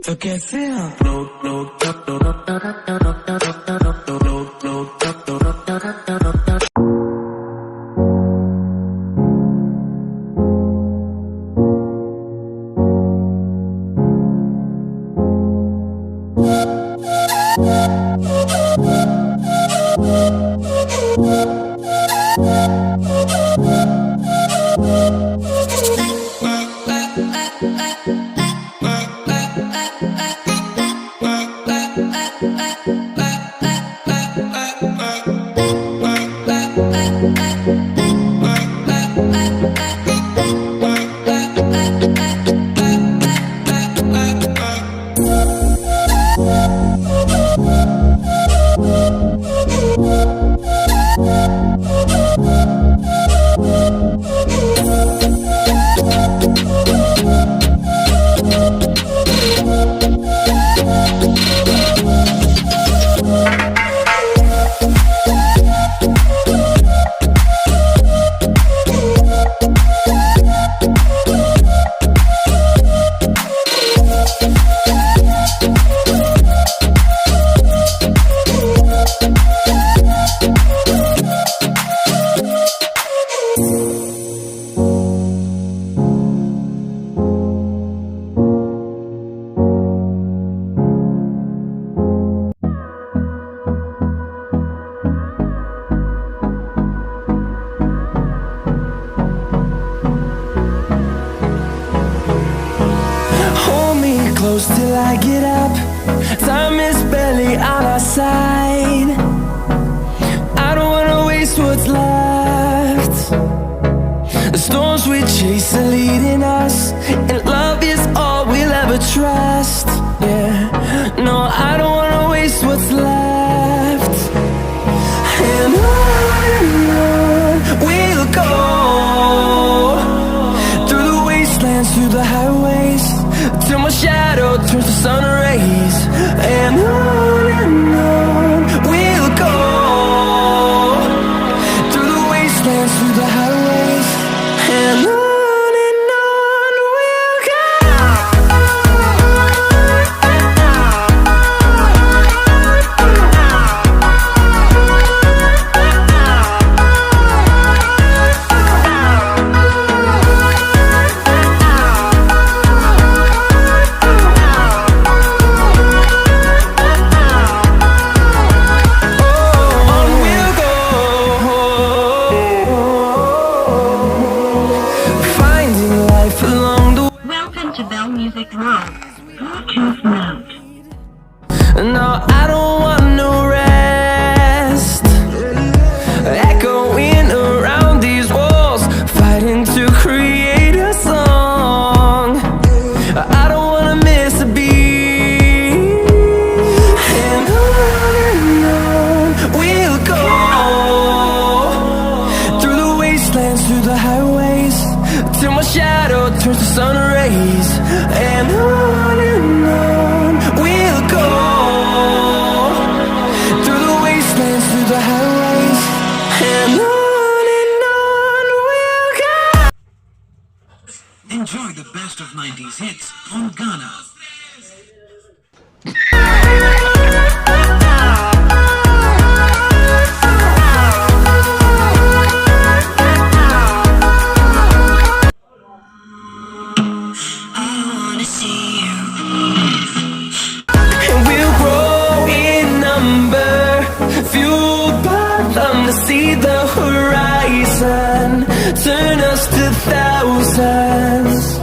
तो कैसे आप close till I get up? Time is barely on our side. I don't wanna waste what's left. The storms we chase are leading us, and love is all we'll ever trust. Yeah, no, I don't wanna waste what's left. And on we'll go, through the wastelands, through the highways, till my shadow turns to sun rays. And on we'll go, through the wastelands, through the highways, and on we'll go. Music Row. Bluetooth mode. No, I don't want no rest. Echoing around these walls, fighting to create a song. I don't wanna miss a beat. And on we'll go, through the wastelands, through the highways, till my shadow turns to sun rays. And on we'll go, through the wastelands, through the highways, and on we'll go. Enjoy the best of 90s hits on Ghana. See the horizon, turn us to thousands.